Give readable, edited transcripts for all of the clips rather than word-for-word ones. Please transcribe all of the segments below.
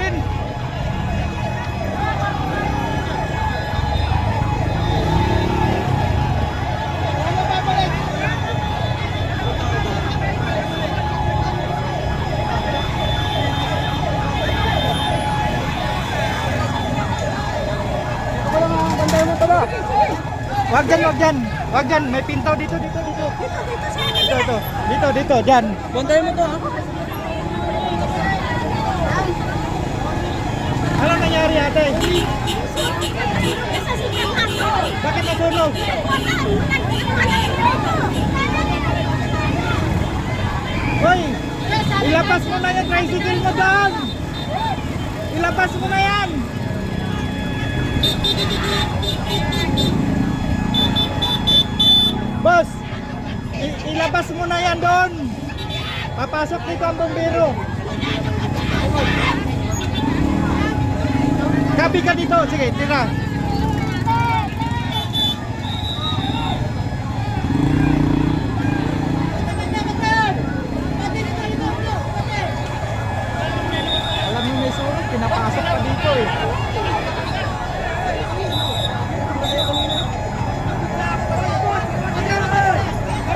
natin. Wag dyan, wag dyan. Wag dyan, may pintaw dito. Dito, dyan. Bantayan mo to ha. Ano nangyari ate? Bakit nasunog? Hoy! Ilabas mo na yung tricycle mo doon! Ilabas mo na yan! Boss! Ilabas mo na yan doon! Papasok dito ang bombero! Kapi ka dito! Sige, tira! Alam mo may surat, pinapasok pa dito eh.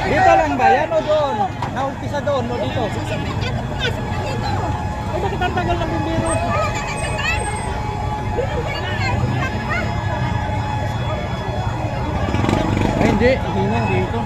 Dito lang ba yan o doon? Naumpisa doon o dito? Ay, bakit ang tagal ng bumbiro? Ay, hindi dito.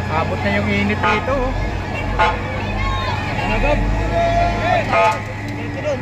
Abot na yung init dito. Ano Gab? Dito doon.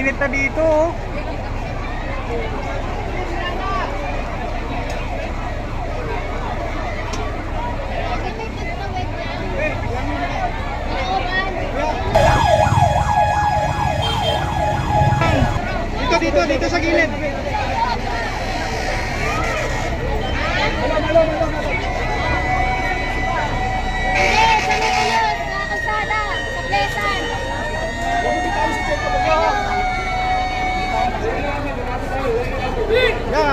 init na dito. Oh. Dito sa gilid. Yeah,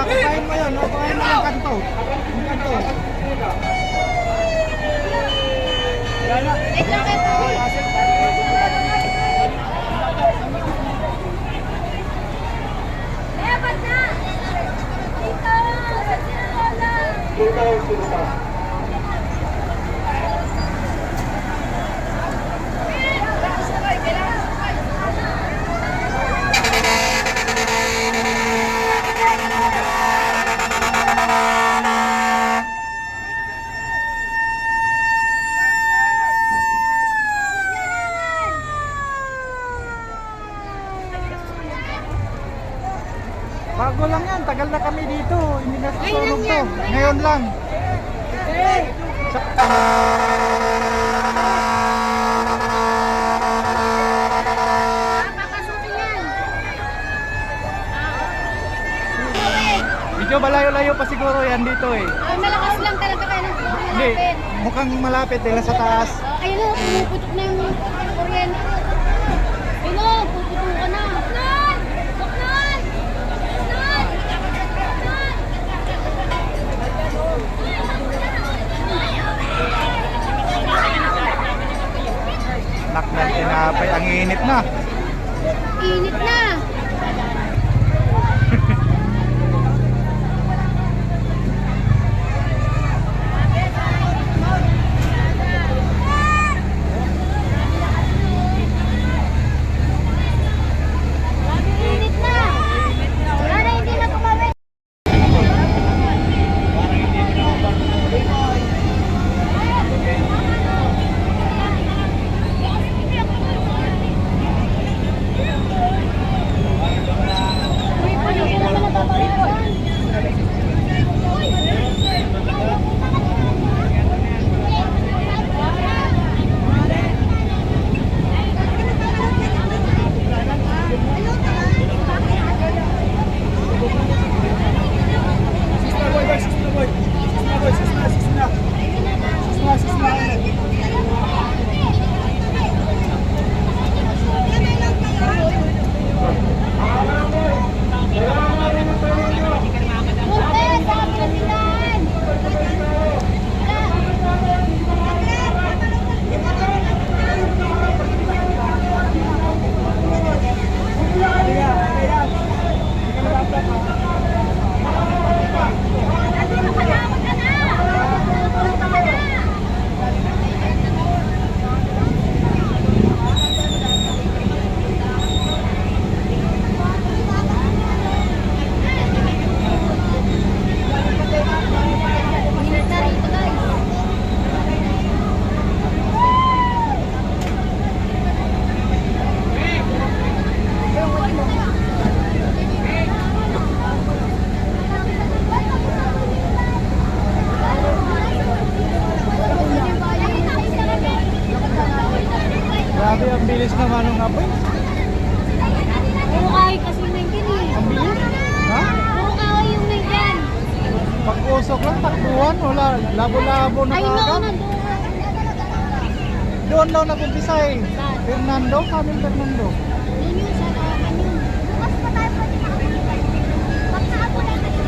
kapain mo yun. Kapain mo yung kanto. Yung kanto. Bago lang yan, tagal na kami dito. Hindi na susunog to. Ngayon lang. Medyo malayo-layo pa siguro yan dito eh. Malakas lang talaga kaya ng Hindi, mukhang malapit dahil sa taas. Ayun o, pumuputok na yung kuryente. Ayun o, puputok ka na. Baknan! Baknan! Baknan! Anak ng tinapay, ang init na. Init na! Init na! Sana hindi na kumawin. Uy, paano ka naman natatawagan? Grabe, ang bilis naman ng apoy. Puro kahoy kasi yung nandyan eh. Ang bilis. Ha? Puro kahoy yung nandyan. Pag-usok lang, takbuhan, wala. Labo-labo na Ayun na, kagad. nandun. Doon daw nag-umpisa eh. Fernando, kami Fernando. Yun yun, sa kawakan yun. Bukas pa tayo pwede makapunta. Pag naapon na kayo.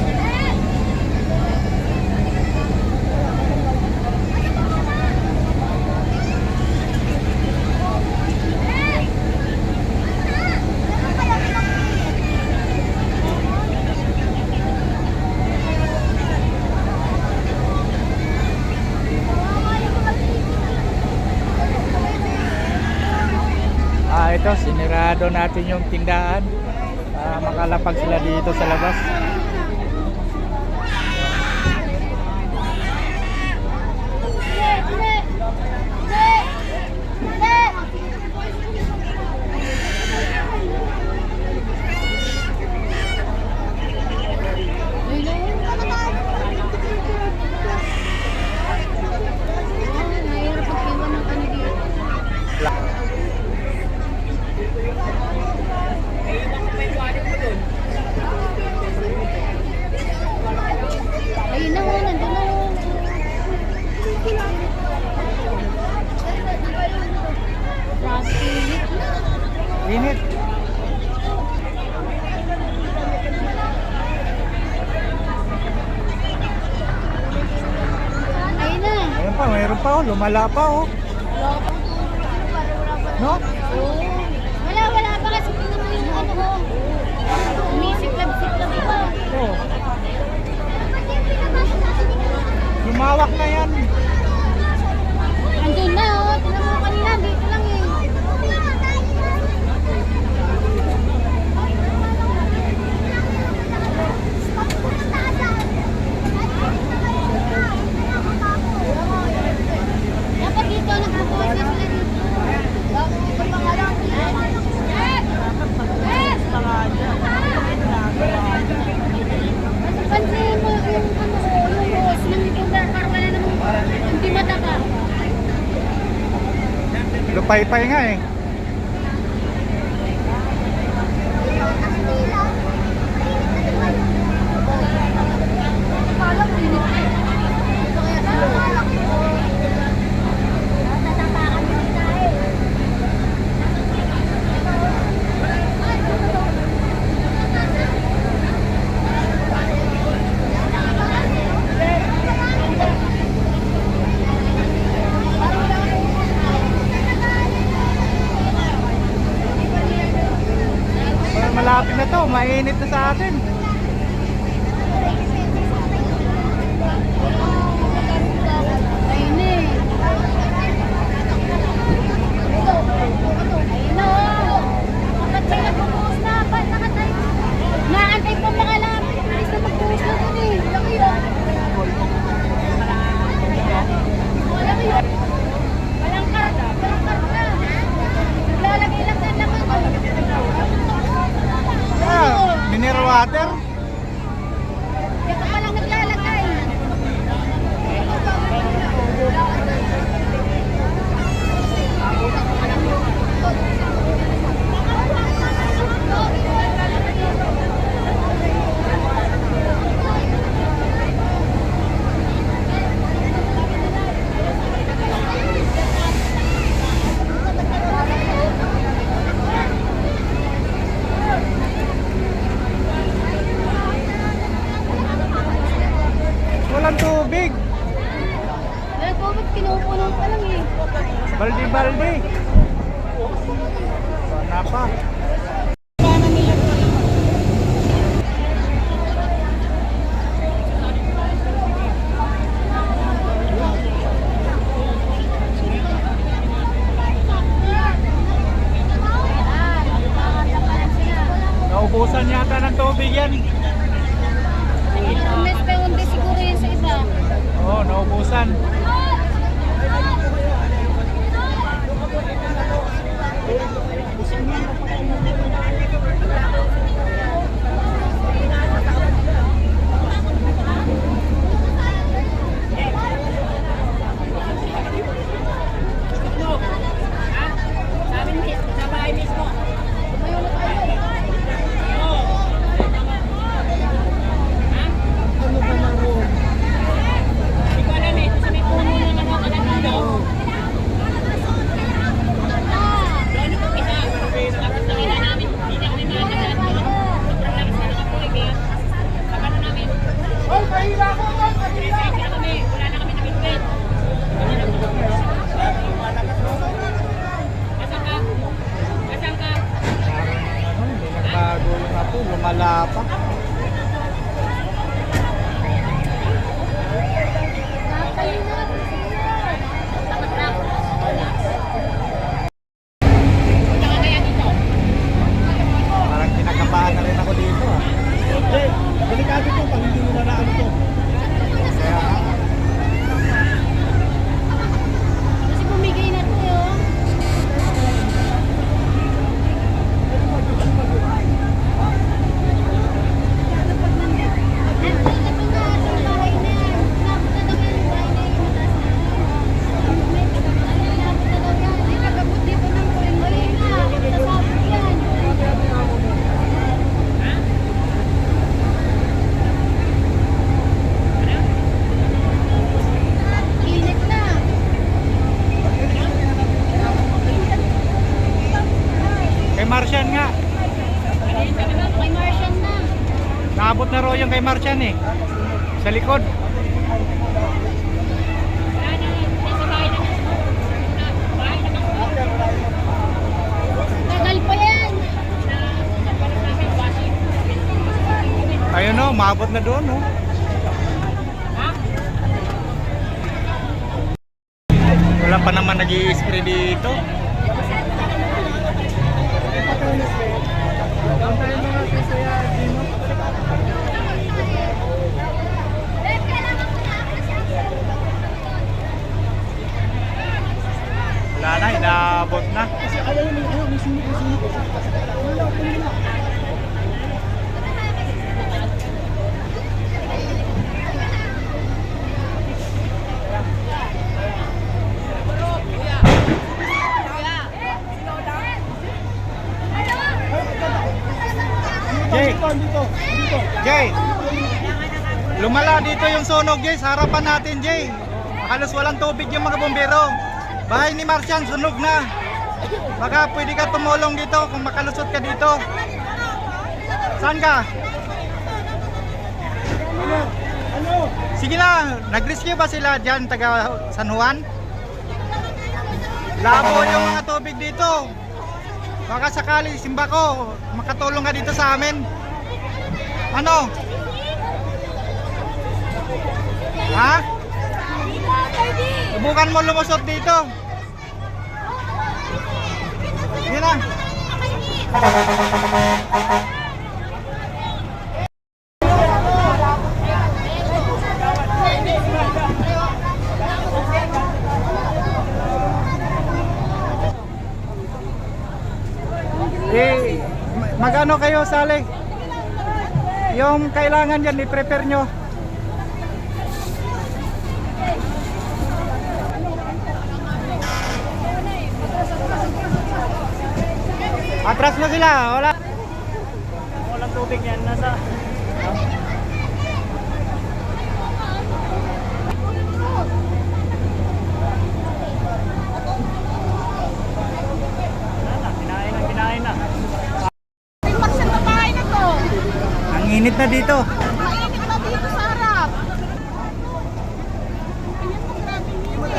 Ito, sinirado natin yung tindahan. Makalapag sila dito sa labas. pa, mayroon pa oh, lumala pa oh. No? Wala pa kasi tingnan mo yung ano ko. Umisiklab-siklab pa. Oh. Lumawak na yan. Andun na oh. Tingnan mo kanina, dito lang eh. Dapat dito, nagpo-post na sila dito. Pansin mo yung ano, yung hose ng tuber para wala namang hindi mataka. Lupay-pay nga eh. Malapit na to, mainit na sa atin. Ayun eh. Ayun na oh. Bakit kayo nagpo-post na? Ba't nakatay? Naantay pa makalapit. Bilis na mag-post na dun eh. Laki yun. Laki yun. Walang karga. Walang karga. Naglalagay lang ng laman. Mineral water. Kaya ka palang naglalagay. Walang tubig. Walang tubig, pinupuno pa lang eh. Baldi-baldi. Sana pa. Naubusan yata ng tubig yan. Umes pa yung hindi siguro yun sa iba. Oo, naubusan. Bago yung apo, lumala pa. Parang kinakabahan na rin ako dito ah. Delikado to pag hindi mo na naano to. Kaya Kasi bumigay na to yun. Init na. kay Martian nga. Kay Martian na. Naabot na raw yung kay Martian eh. Sa likod. umabot na doon, no? Wala pa naman nag-i-spray dito. Wala na, inaabot na. Kasi ayaw may sinip. Jay, Dito. Jay, lumala dito yung sunog, Jay, sa harapan natin, Jay. Halos walang tubig yung mga bombero. Bahay ni Marcian, sunog na. Baka pwede ka tumulong dito kung makalusot ka dito. Saan ka? Ano? Sige na, nag-rescue ba sila dyan, taga San Juan? Labo yung mga tubig dito. Baka sakali, simba ko, makatulong ka dito sa amin. Ano? Ha? Subukan mo lumusot dito. Sige na. Magano kayo sali? Yung kailangan yan i-prepare nyo. Atras na sila, wala. Walang tubig yan, nasa. Kinain na. Marcian, babae na to. Ang init na dito. Mainit na dito sa harap. Tingnan mo, grabe init.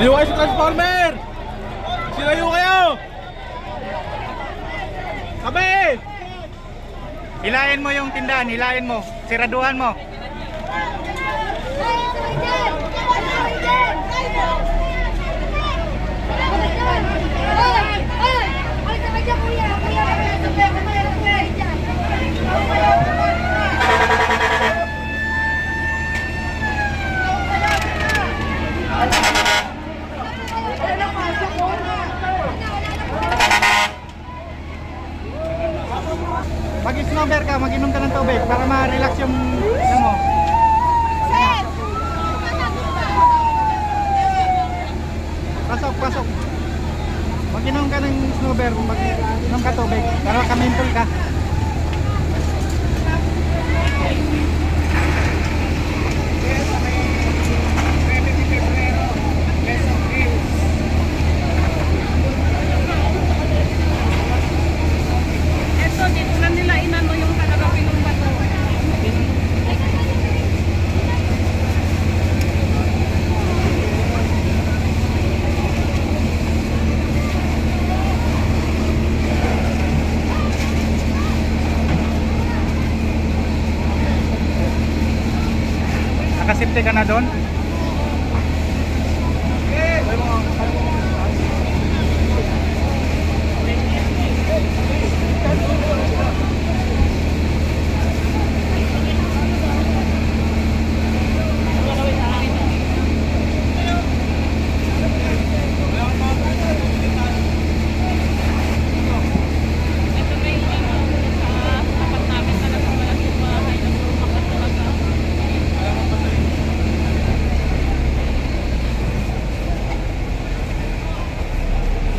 Layo kayo sa transformer! Silayo kayo! Sabi! Hilain mo yung tindahan, hilain mo. Siraduhan mo. Mag-snowber ka, mag-inom ka ng tubig para ma-relax yung ano mo. Pasok. Mag-inom ka ng snowber, mag-inom ka tubig para kamintol ka. Dito na nila inano yung talaga pinumbato. Nakasipte ka na doon?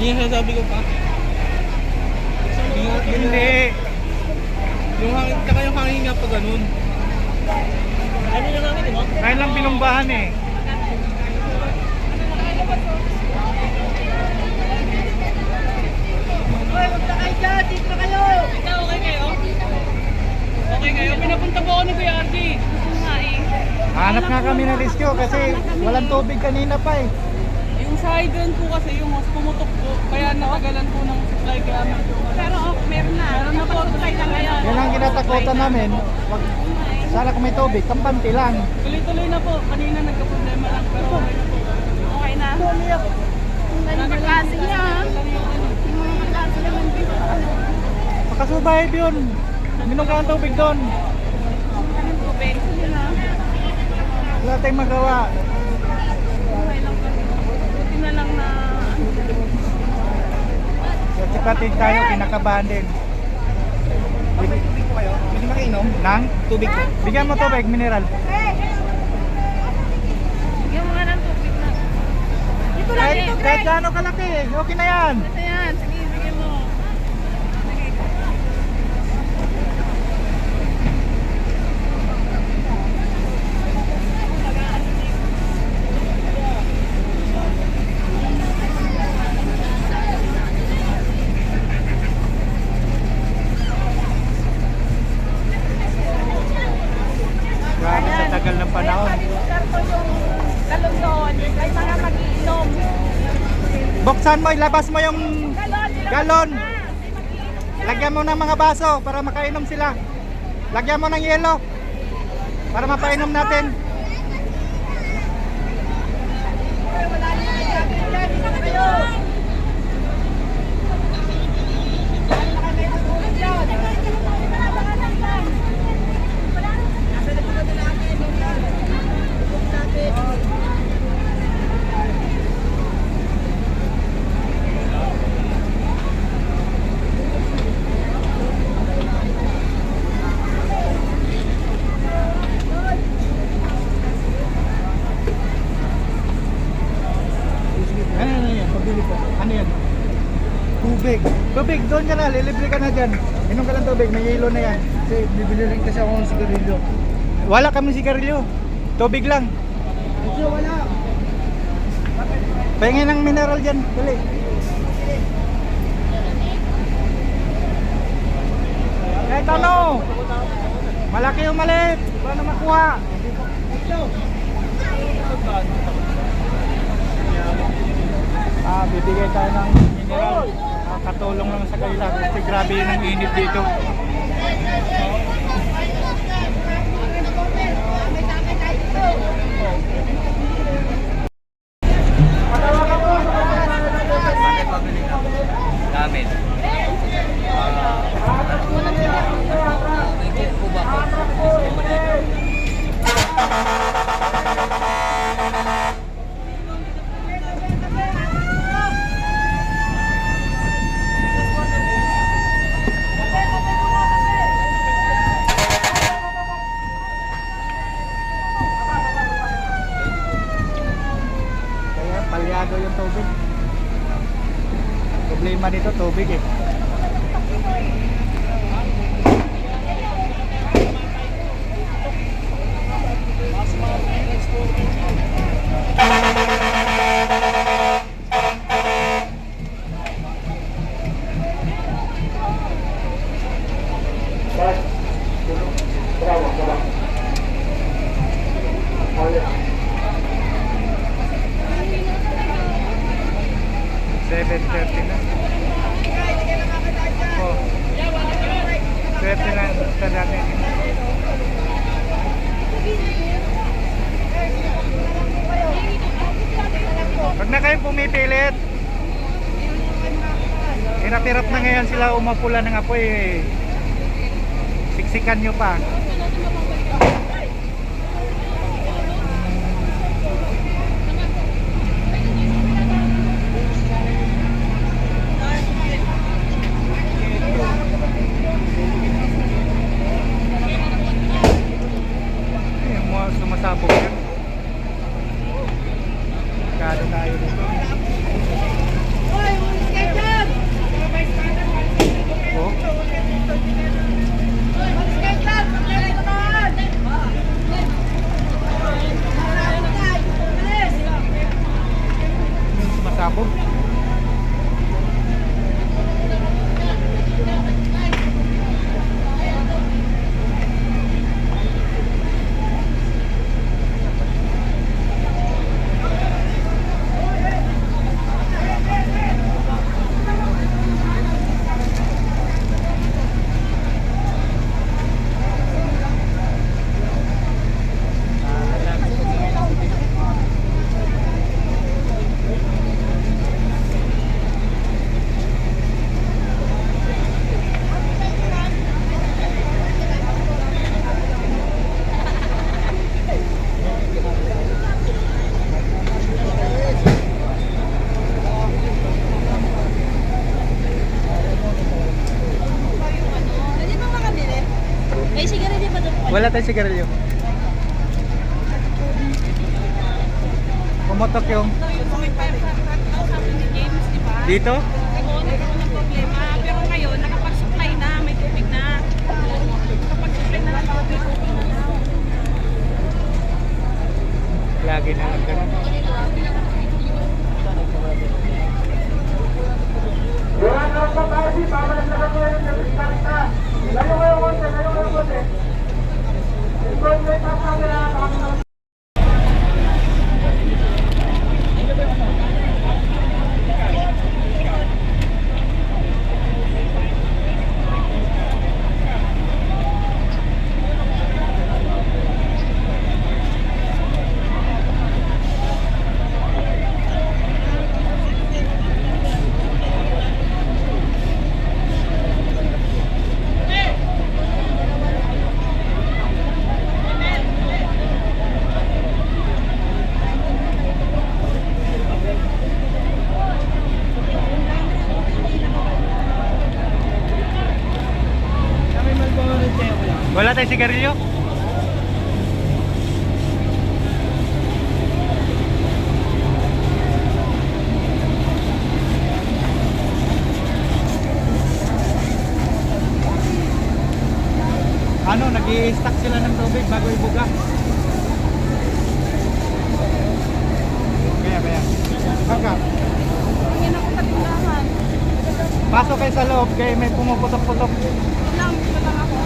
Hindi nga sabi ko pa. Hindi. Yung hangin, tsaka yung hangin nga pa ganun. Ano yung hangin, di ba? Ngayon lang binumbahan eh. Okay kayo? Pinapunta po ako ni Kuya Arky. Hanap nga kami ng rescue kasi walang tubig kanina pa eh. Yung sa hydrant po kasi yung mas pumutok po. Kaya natagalan po ng supply kaya medyo. Pero meron na. Meron na po. Supply na ngayon. Yan ang kinatakutan namin. Wag, sana kung may tubig, kampante lang. Tuloy-tuloy na po. Kanina nagka-problema lang. Pero okay na po. Okay na. Ang magkasi niya. Yung mga magkasi naman dito. Makasurvive yun. Minum ka ng tubig doon. Anong tubig? Wala tayong magawa. Okay lang kami. Buti na lang na Sa kapatid tayo, kinakabahan din. Pwede makainom? Nang? Tubig po. Bigyan mo tubig, mineral. Yung mga ng tubig na. Dito lang, Kahit, dito, kahit Greg. gaano kalaki, okay na yan. Ito yan. Sige, bigyan mo. Grabe sa tagal ng panahon. Karto yung galon doon. Kay mga mag-iinom. Buksan mo, ilabas mo yung galon. Lagyan mo ng mga baso para makainom sila. Lagyan mo ng yelo para mapainom natin. Ano yan? Pabili ko. Ano yan? Tubig. Tubig, doon ka na. Lilibre ka na dyan. Inom ka ng tubig. May yelo na yan. Kasi bibili rin kasi ako ng sigarilyo. Wala kami sigarilyo. Tubig lang. Kasi wala. Pahingin ng mineral dyan. Dali. Kahit ano. Malaki o maliit. Wala na makuha. Bibigay tayo ng mineral. Katulong lang sa kanila. Kasi grabe yun ang init dito. Gamit. Kaya palyado yung tubig. Problema nito tubig eh. $7.30 na. Oh. 30 lang sa dati. Huwag na kayong pumipilit. Hirap-hirap na ngayon sila umapula ng apoy eh. Siksikan nyo pa. Yung mga sumasabog yan. Kado tayo dito. Wala tayong sigarilyo. Pumutok yung Ito yung may fire daw sabi ni James, di ba? dito. Oo, nagkaroon ng problema. Pero ngayon, nakapag-supply na, may tubig na. Nakapag-supply na ng tubig, okay na daw. Lagi na lang ganun. Wala tayong sigarilyo. Ano, nag-i-stack sila ng tubig bago ibuga. Kaya. Hanggang. Tingin ako sa tindahan. Pasok kayo sa loob, kaya may pumuputok-putok. Dito lang ako.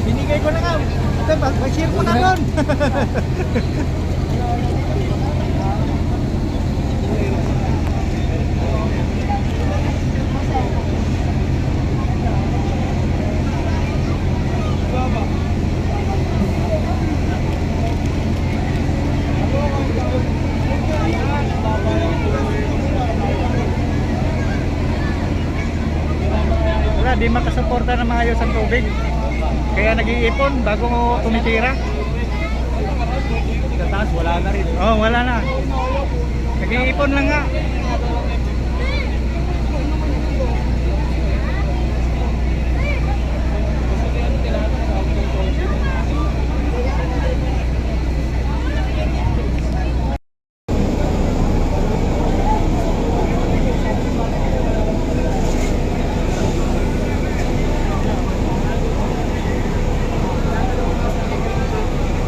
Binigay ko na nga. Ito, mag-share mo na doon. Wala, di makasuporta ng maayos ang tubig. Kaya nag-iipon bago tumitira. Sa taas, wala na rin. Oo, wala na. Nag-iipon lang nga.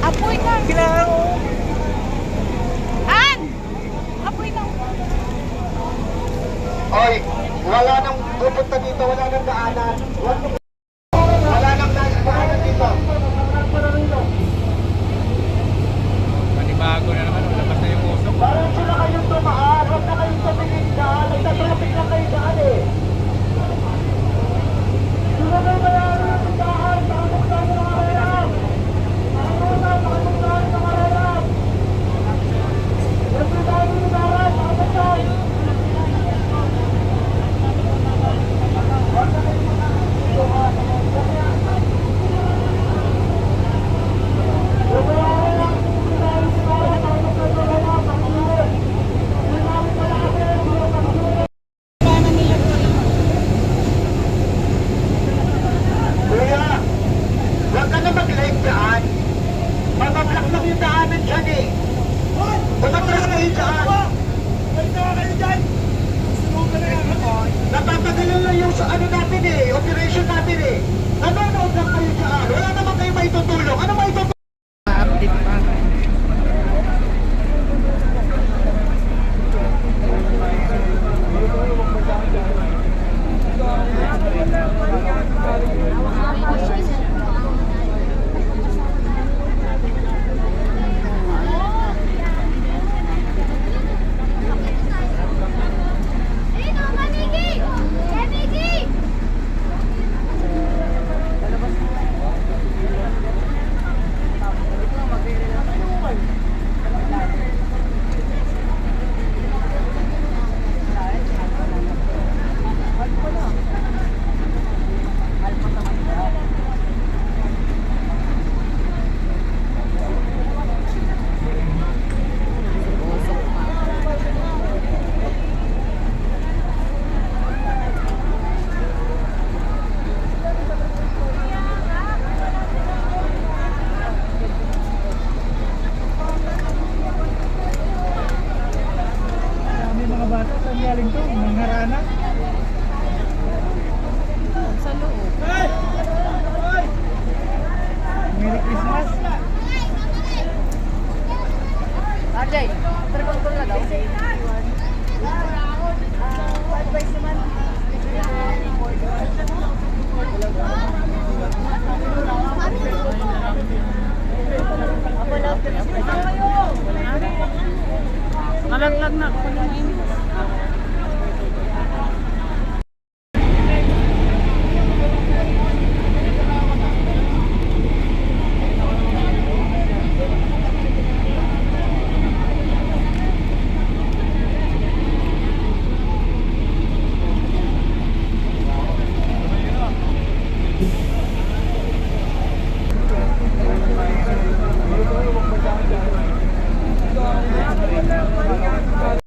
Apoy na! Kailangan mo. An! Apoy na! Oy, wala nang pupunta dito, wala nang daanan. Wala nang daanan dito. Panibago na naman, labas na yung usok. Parang sila kayong tumaan, huwag na kayong tumingin daan. Nagtatraffic lang kayo daan eh. Sila kayo bayaran ng daan, pakabuksan ng karerang. Pakabuksan ng karerang. Siyempre tayo ng daan, pakabuksan. Kuya, huwag ka na mag-live daan. Mabablock lang yung daanan dyan eh. Tumatras kayo dyan. Napapagalan lang yung sa ano natin eh, operation natin eh. Nanonood lang kayo dyan. Wala naman kayo maitutulong.